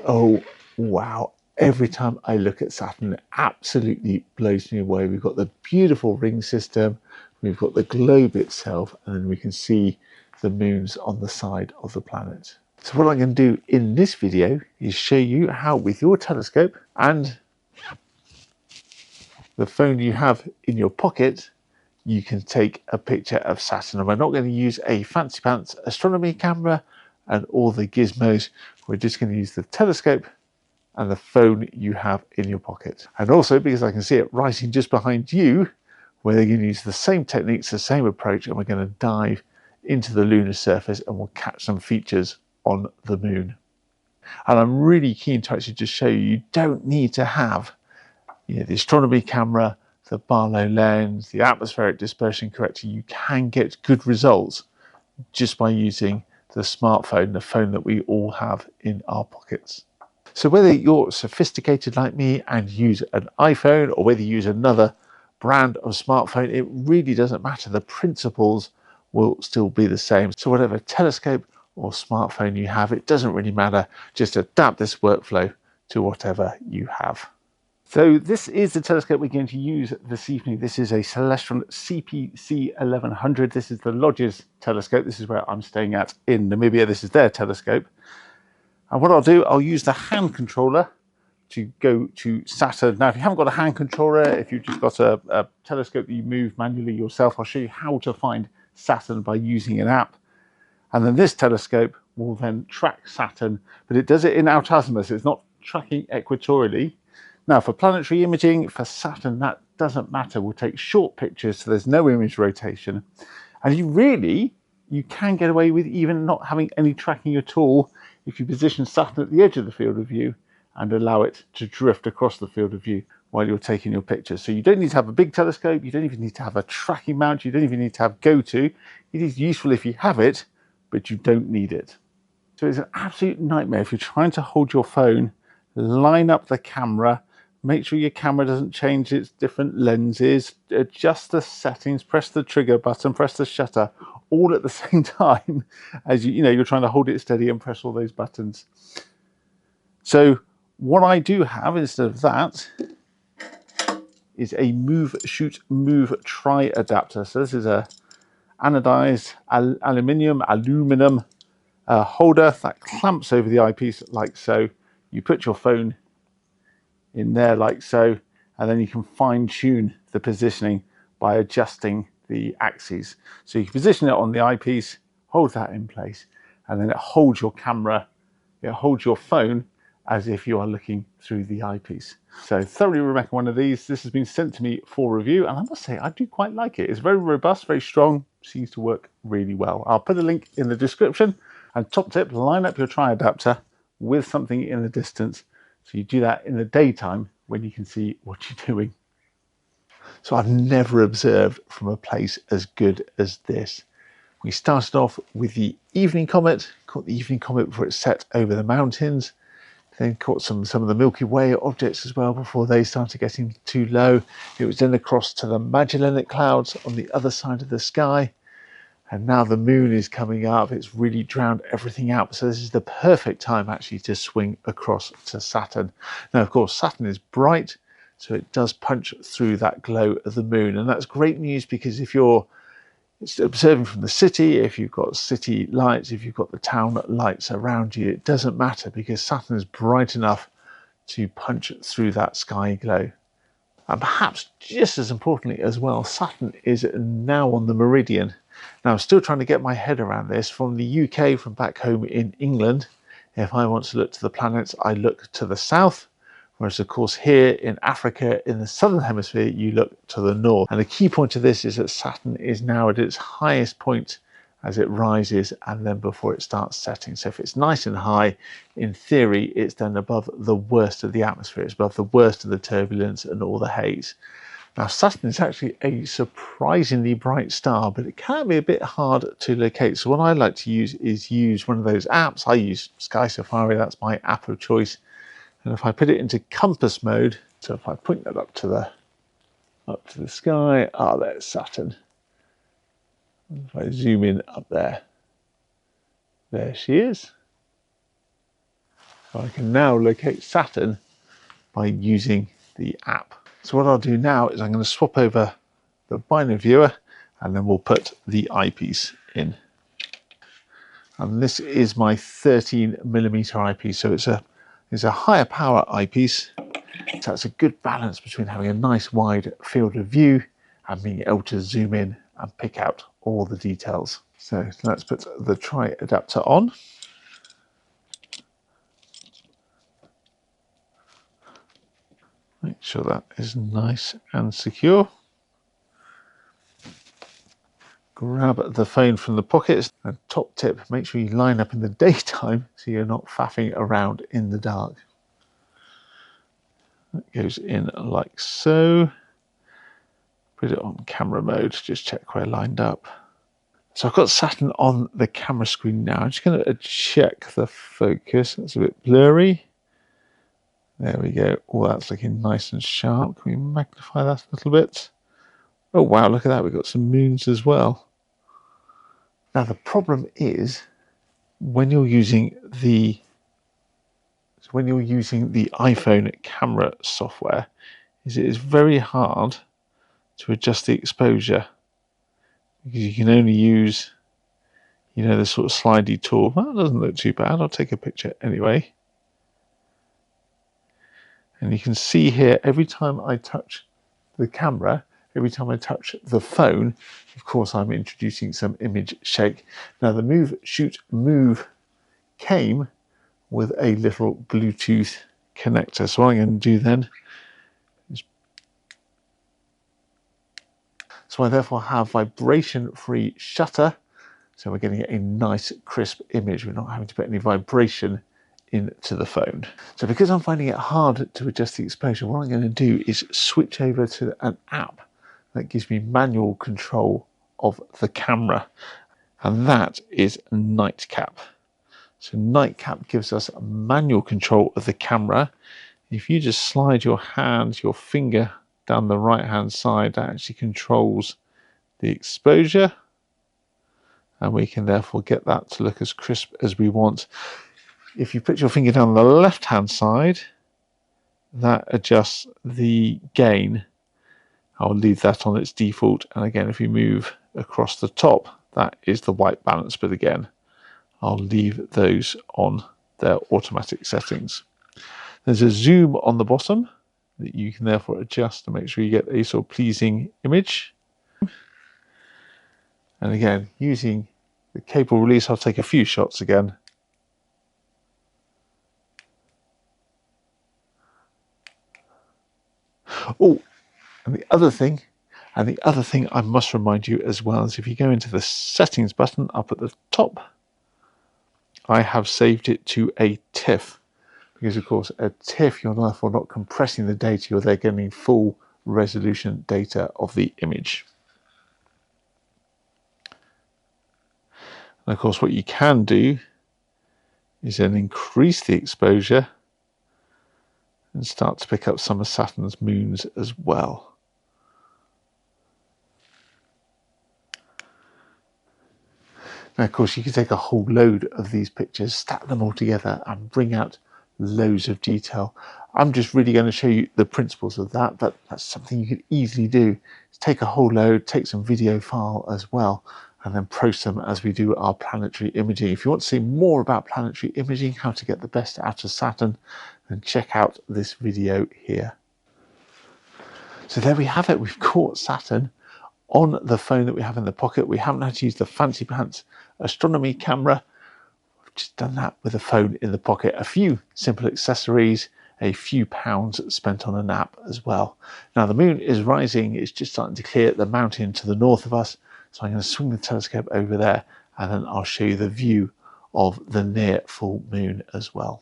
Oh, wow. Every time I look at Saturn, it absolutely blows me away. We've got the beautiful ring system, we've got the globe itself, and then we can see the moons on the side of the planet. So what I'm going to do in this video is show you how, with your telescope and the phone you have in your pocket, you can take a picture of Saturn. And we're not going to use a fancy pants astronomy camera and all the gizmos. We're just going to use the telescope and the phone you have in your pocket. And also, because I can see it writing just behind you, we're going to use the same techniques, the same approach, and we're going to dive into the lunar surface and we'll catch some features on the moon. And I'm really keen to actually just show you, you don't need to have the astronomy camera, the Barlow lens, the atmospheric dispersion corrector. You can get good results just by using the smartphone, the phone that we all have in our pockets. So whether you're sophisticated like me and use an iPhone or whether you use another brand of smartphone, it really doesn't matter. The principles will still be the same. So whatever telescope or smartphone you have, it doesn't really matter. Just adapt this workflow to whatever you have. So this is the telescope we're going to use this evening. This is a Celestron CPC 1100. This is the Lodge's telescope. This is where I'm staying at in Namibia. This is their telescope. And what I'll do, I'll use the hand controller to go to Saturn. Now, if you haven't got a hand controller, if you've just got a telescope that you move manually yourself, I'll show you how to find Saturn by using an app. And then this telescope will then track Saturn, but it does it in altazimuth. It's not tracking equatorially. Now, for planetary imaging, for Saturn, that doesn't matter. We'll take short pictures, so there's no image rotation. And you can get away with even not having any tracking at all if you position Saturn at the edge of the field of view and allow it to drift across the field of view while you're taking your pictures. So you don't need to have a big telescope, you don't even need to have a tracking mount, you don't even need to have go-to. It is useful if you have it, but you don't need it. So it's an absolute nightmare if you're trying to hold your phone, line up the camera, make sure your camera doesn't change its different lenses, adjust the settings, press the trigger button, press the shutter, all at the same time as you're trying to hold it steady and press all those buttons. So what I do have instead of that is a move, shoot, move TriAdaptor. So this is a anodized aluminum holder that clamps over the eyepiece like so. You put your phone in there like so, and then you can fine tune the positioning by adjusting the axes. So you can position it on the eyepiece, hold that in place, and then it holds your camera, it holds your phone as if you are looking through the eyepiece. So thoroughly recommend one of these. This has been sent to me for review, and I must say I do quite like it. It's very robust, very strong, seems to work really well. I'll put a link in the description. And top tip, line up your TriAdaptor with something in the distance. So you do that in the daytime when you can see what you're doing. So I've never observed from a place as good as this. We started off with the evening comet, caught the evening comet before it set over the mountains, then caught some of the Milky Way objects as well before they started getting too low. It was then across to the Magellanic Clouds on the other side of the sky. And now the moon is coming up, it's really drowned everything out. So this is the perfect time actually to swing across to Saturn. Now, of course, Saturn is bright, so it does punch through that glow of the moon. And that's great news because if you're observing from the city, if you've got city lights, if you've got the town lights around you, it doesn't matter because Saturn is bright enough to punch through that sky glow. And perhaps just as importantly as well, Saturn is now on the meridian. Now, I'm still trying to get my head around this. From the UK, from back home in England, if I want to look to the planets, I look to the south. Whereas, of course, here in Africa, in the southern hemisphere, you look to the north. And the key point of this is that Saturn is now at its highest point as it rises and then before it starts setting. So if it's nice and high, in theory, it's then above the worst of the atmosphere. It's above the worst of the turbulence and all the haze. Now, Saturn is actually a surprisingly bright star, but it can be a bit hard to locate. So what I like to use is one of those apps. I use Sky Safari, that's my app of choice. And if I put it into compass mode, so if I point that up to the sky, there's Saturn. If I zoom in up there, there she is. So I can now locate Saturn by using the app. So what I'll do now is I'm going to swap over the binary viewer and then we'll put the eyepiece in. And this is my 13mm eyepiece, so it's a higher power eyepiece. So that's a good balance between having a nice wide field of view and being able to zoom in and pick out all the details. So let's put the TriAdaptor on. Make sure that is nice and secure. Grab the phone from the pocket. And top tip, make sure you line up in the daytime so you're not faffing around in the dark. That goes in like so. Put it on camera mode, just check where lined up. So I've got Saturn on the camera screen now. I'm just going to check the focus. It's a bit blurry. There we go. Oh, that's looking nice and sharp. Can we magnify that a little bit? Oh, wow, look at that. We've got some moons as well. Now, the problem is when you're using the iPhone camera software, is it is very hard to adjust the exposure because you can only use, the sort of slidey tool. Well, that doesn't look too bad. I'll take a picture anyway. And you can see here, every time I touch the camera, every time I touch the phone, of course, I'm introducing some image shake. Now, the Move Shoot Move came with a little Bluetooth connector. So what I'm going to do then is, so I therefore have vibration-free shutter. So we're getting a nice crisp image. We're not having to put any vibration into the phone. So because I'm finding it hard to adjust the exposure, what I'm going to do is switch over to an app that gives me manual control of the camera. And that is Nightcap. So Nightcap gives us manual control of the camera. If you just slide your finger down the right hand side, that actually controls the exposure. And we can therefore get that to look as crisp as we want. If you put your finger down the left hand side, that adjusts the gain. I'll leave that on its default. And again, if you move across the top, that is the white balance. But again, I'll leave those on their automatic settings. There's a zoom on the bottom that you can therefore adjust to make sure you get a sort of pleasing image. And again, using the cable release, I'll take a few shots again. Oh, and the other thing I must remind you as well is if you go into the settings button up at the top, I have saved it to a TIFF. Because of course, a TIFF, you're therefore not compressing the data, you're there getting full resolution data of the image. And of course, what you can do is then increase the exposure and start to pick up some of Saturn's moons as well. Now, of course, you can take a whole load of these pictures, stack them all together and bring out loads of detail. I'm just really going to show you the principles of that, but that's something you could easily do. Take a whole load, take some video file as well, and then process them as we do our planetary imaging. If you want to see more about planetary imaging, how to get the best out of Saturn, then check out this video here. So there we have it. We've caught Saturn on the phone that we have in the pocket. We haven't had to use the fancy pants astronomy camera. We've just done that with a phone in the pocket. A few simple accessories, a few pounds spent on an app as well. Now the moon is rising. It's just starting to clear the mountain to the north of us. So I'm going to swing the telescope over there and then I'll show you the view of the near full moon as well.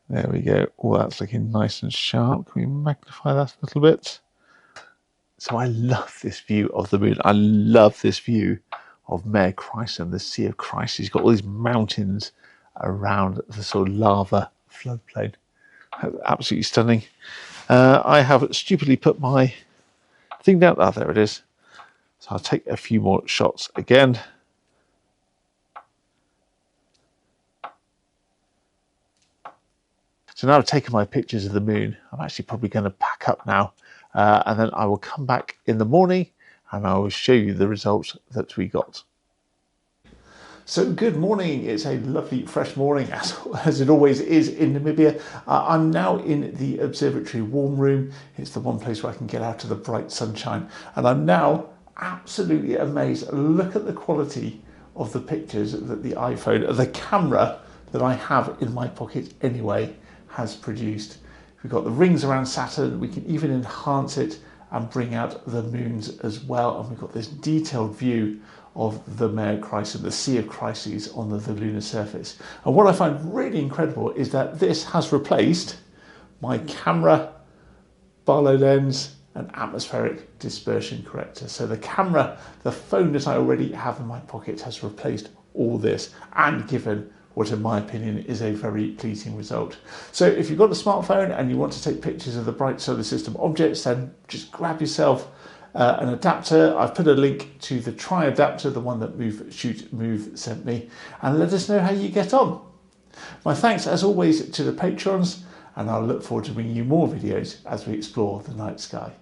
There we go. Oh, that's looking nice and sharp. Can we magnify that a little bit? So I love this view of the moon. I love this view of Mare Christ and the Sea of Christ. He's got all these mountains around the sort of lava floodplain. absolutely stunning. I have stupidly put my thing down. Ah, there it is. So I'll take a few more shots again. So now I've taken my pictures of the moon, I'm actually probably going to pack up now, and then I will come back in the morning and I will show you the results that we got. So good morning, it's a lovely fresh morning as it always is in Namibia. I'm now in the observatory warm room. It's the one place where I can get out of the bright sunshine, and I'm now absolutely amazed. Look at the quality of the pictures that the iPhone, the camera that I have in my pocket anyway, has produced. We've got the rings around Saturn, we can even enhance it and bring out the moons as well, and we've got this detailed view of the Mare Crisis, the Sea of Crises on the lunar surface. And what I find really incredible is that this has replaced my camera, Barlow lens and atmospheric dispersion corrector. So the camera, the phone that I already have in my pocket, has replaced all this and given what in my opinion is a very pleasing result. So if you've got a smartphone and you want to take pictures of the bright solar system objects, then just grab yourself an adapter. I've put a link to the TriAdaptor, the one that Move sent me, and let us know how you get on. My thanks as always to the patrons, and I'll look forward to bringing you more videos as we explore the night sky.